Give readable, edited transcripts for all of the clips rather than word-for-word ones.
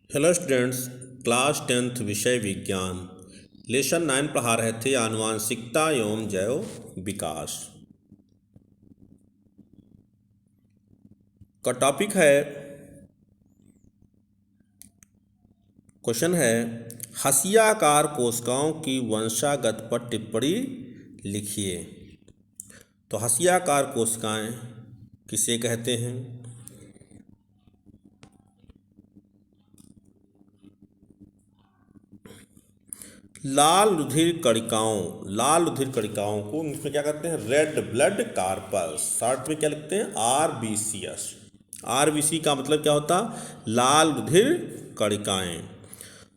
Hello students, class 10th विषय विज्ञान lesson 9 पढ़ा रहे थे आनुवांशिकता एवं जैव विकास का टॉपिक है। क्वेश्चन है हसियाकार कोशिकाओं की वंशागत पर टिप्पणी लिखिए। तो हसियाकार कोशिकाएं किसे कहते हैं? लाल रुधिर कणिकाओं को इसमें क्या कहते हैं? रेड ब्लड कार्पस, शॉर्ट में क्या लिखते हैं? RBCS। RBC का मतलब क्या होता? लाल रुधिर कणिकाएं।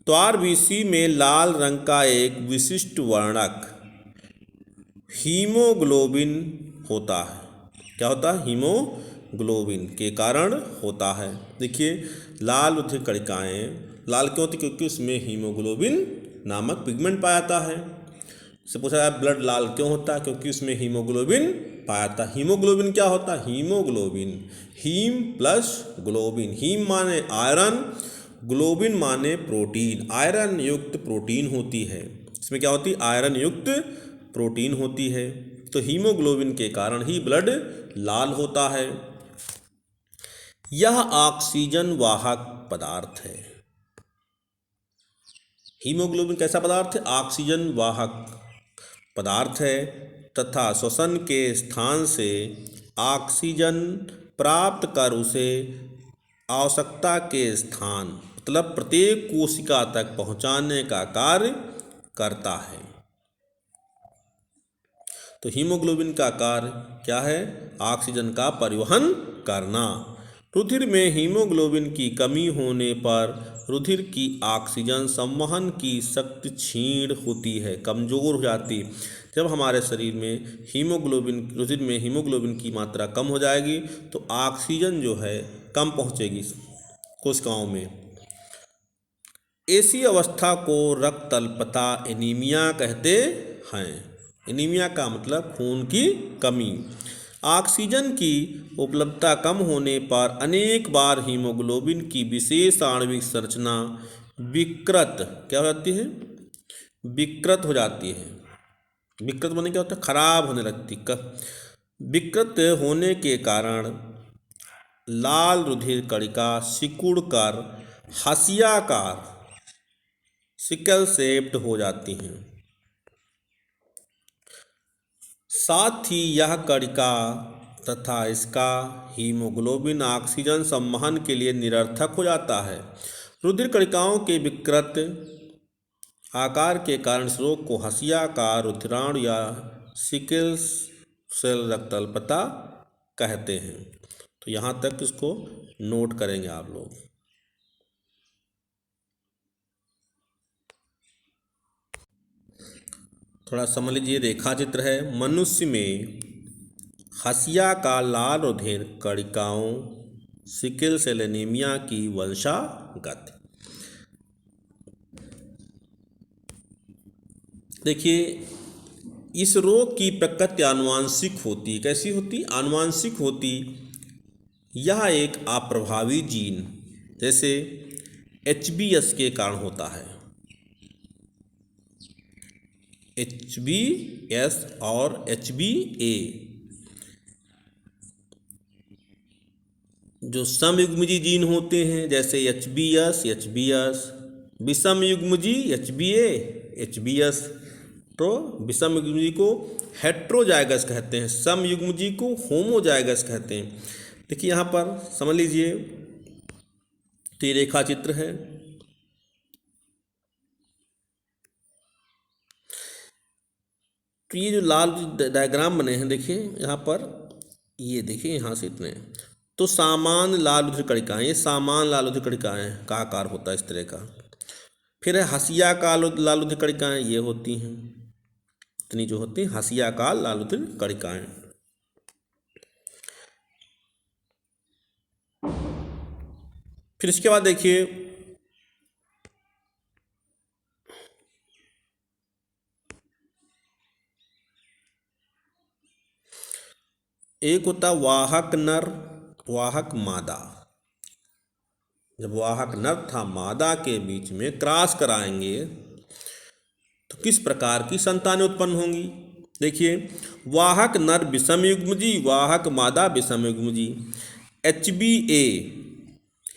तो RBC में लाल रंग का एक विशिष्ट वर्णक हीमोग्लोबिन होता है। क्या होता है? हीमोग्लोबिन के कारण होता है। देखिए, लाल रुधिर कणिकाएं लाल क्यों होती? क्योंकि उसमें हीमोग्लोबिन नामक पिगमेंट पाया जाता है। से पूछा जाए ब्लड लाल क्यों होता है? क्योंकि उसमें हीमोग्लोबिन पाया जाता है। हीमोग्लोबिन क्या होता है? Haemoglobin, haem plus globin. Haem माने आयरन, ग्लोबिन माने प्रोटीन। आयरन युक्त प्रोटीन होती है। इसमें क्या होती है? आयरन युक्त प्रोटीन होती है। तो हीमोग्लोबिन के कारण ही ब्लड लाल होता है। यह ऑक्सीजन वाहक पदार्थ है। हीमोग्लोबिन कैसा पदार्थ है? ऑक्सीजन वाहक पदार्थ है तथा श्वसन के स्थान से ऑक्सीजन प्राप्त कर उसे आवश्यकता के स्थान मतलब प्रत्येक कोशिका तक पहुंचाने का कार्य करता है। तो हीमोग्लोबिन का कार्य क्या है? ऑक्सीजन का परिवहन करना। रुधिर में हीमोग्लोबिन की कमी होने पर रुधिर की ऑक्सीजन संवहन की शक्ति क्षीण होती है, कमज़ोर हो जाती है। जब हमारे शरीर में रुधिर में हीमोग्लोबिन की मात्रा कम हो जाएगी तो ऑक्सीजन जो है कम पहुंचेगी कोशिकाओं में। ऐसी अवस्था को रक्त अल्पता एनीमिया कहते हैं। एनीमिया का मतलब खून की कमी। ऑक्सीजन की उपलब्धता कम होने पर अनेक बार हीमोग्लोबिन की विशेष आणविक संरचना विकृत क्या हो जाती है? विकृत हो जाती है। विकृत होने क्या होता है? खराब होने लगती। विकृत होने के कारण लाल रुधिर कणिका सिकुड़ कर हसियाकार सिकल शेप्ड हो जाती हैं। साथ ही यह कणिका तथा इसका हीमोग्लोबिन ऑक्सीजन संवहन के लिए निरर्थक हो जाता है। रुधिर कणिकाओं के विकृत आकार के कारण इस रोग को हसियाकार रुधिराणु या सिकल सेल रक्तअल्पता कहते हैं। तो यहाँ तक इसको नोट करेंगे आप लोग। थोड़ा समझ लीजिए, रेखा चित्र है। मनुष्य में हसिया का लाल रुधिर कणिकाओं सिकल सेल एनीमिया की वंशागत। देखिए, इस रोग की प्रकृति आनुवांशिक होती। कैसी होती? आनुवांशिक होती। यह एक अप्रभावी जीन जैसे HBS के कारण होता है। HBS और HbA जो समयुग्मजी जीन होते हैं जैसे HBS, विषम युग्मजी HbA, तो विषम युग्मजी को हेट्रोजाइगस कहते हैं, सम युग्मजी को होमोजाइगस कहते हैं। देखिए यहाँ पर समझ लीजिए, तो ये रेखा चित्र है। तो ये जो लाल डायग्राम बने हैं, देखिए यहाँ पर, ये देखिए यहाँ से इतने। तो सामान्य लाल रुधिर कणिकाएं, ये सामान्य लाल रुधिर कणिकाएं का आकार होता है इस तरह का। फिर है हसिया का लाल रुधिर कणिकाएं, ये होती हैं इतनी जो होती हैं हसिया का लाल रुधिर कणिकाएं। फिर इसके बाद देखिए, एक होता वाहक नर, वाहक मादा। जब वाहक नर तथा मादा के बीच में क्रॉस कराएंगे तो किस प्रकार की संतानें उत्पन्न होंगी। देखिए, वाहक नर विषम युग्मजी, वाहक मादा विषम युग्मजी। HbA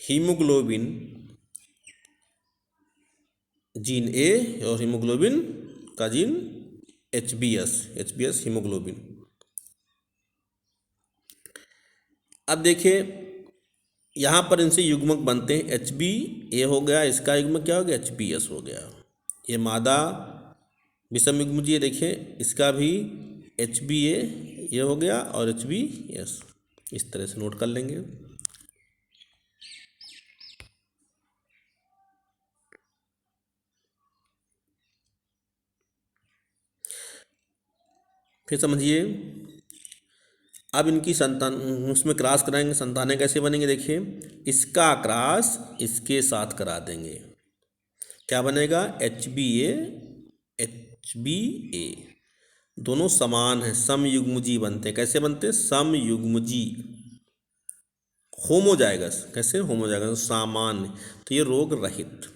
हीमोग्लोबिन जीन ए और हीमोग्लोबिन का जीन HbS हीमोग्लोबिन। अब देखिए यहाँ पर इनसे युग्मक बनते हैं। HbA हो गया, इसका युग्मक क्या हो गया, HbS हो गया। ये मादा विषम युग्मजीय, देखिए इसका भी HbA ये हो गया और HbS। इस तरह से नोट कर लेंगे। फिर समझिए, अब इनकी संतान उसमें क्रॉस कराएंगे, संतानें कैसे बनेंगे। देखिए, इसका क्रॉस इसके साथ करा देंगे, क्या बनेगा, HbA। दोनों समान हैं, समयुग्मजी बनते हैं। कैसे बनते हैं, समयुग्मजी। होमो जाएगस, कैसे होमो जाएगस, सामान्य, तो ये रोग रहित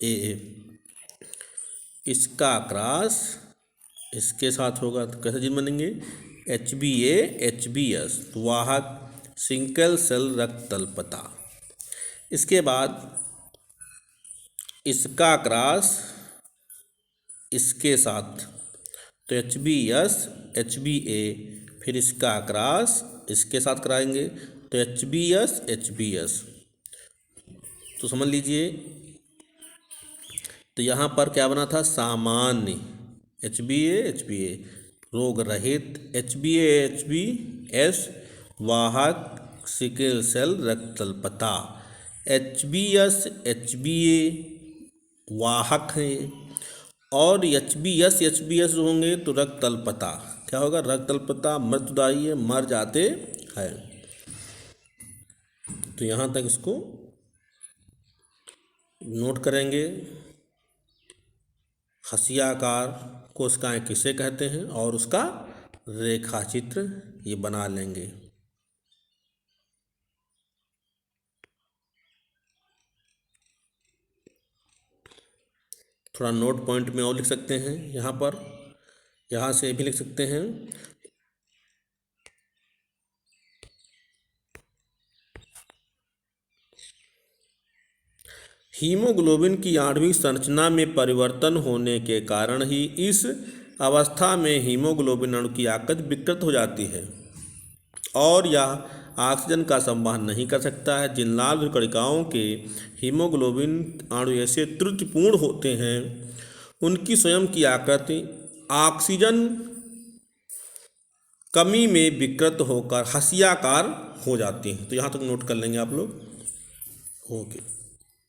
ए। इसका क्रॉस इसके साथ होगा तो कैसे जीन बनेंगे, HbA HbS, तो वाहक सिंगल सेल रक्त तल्पता। इसके बाद इसका क्रॉस इसके साथ तो HbS HbA, फिर इसका क्रॉस इसके साथ कराएंगे तो HbS HbS। तो समझ लीजिए, तो यहाँ पर क्या बना था, सामान्य HbA HbA, रोग रहित HbA HbS, वाहक सिकल सेल रक्त तल्पता। HbS HbA वाहक हैं और HbS HbS जो होंगे तो रक्त तल्पता। क्या होगा, रक्त तल्पता मृत्युदायी है, मर जाते हैं। तो यहाँ तक इसको नोट करेंगे। हसियाकार कोशिकाएं किसे कहते हैं और उसका रेखा चित्र ये बना लेंगे। थोड़ा नोट पॉइंट में और लिख सकते हैं, यहाँ पर, यहाँ से भी लिख सकते हैं। हीमोग्लोबिन की आणविक संरचना में परिवर्तन होने के कारण ही इस अवस्था में हीमोग्लोबिन अणु की आकृति विकृत हो जाती है और यह ऑक्सीजन का संवहन नहीं कर सकता है। जिन लाल कणिकाओं के हीमोग्लोबिन अणु ऐसे त्रुटिपूर्ण होते हैं उनकी स्वयं की आकृति ऑक्सीजन कमी में विकृत होकर हसियाकार हो जाती है। तो यहाँ तक नोट कर लेंगे आप लोग। ओके।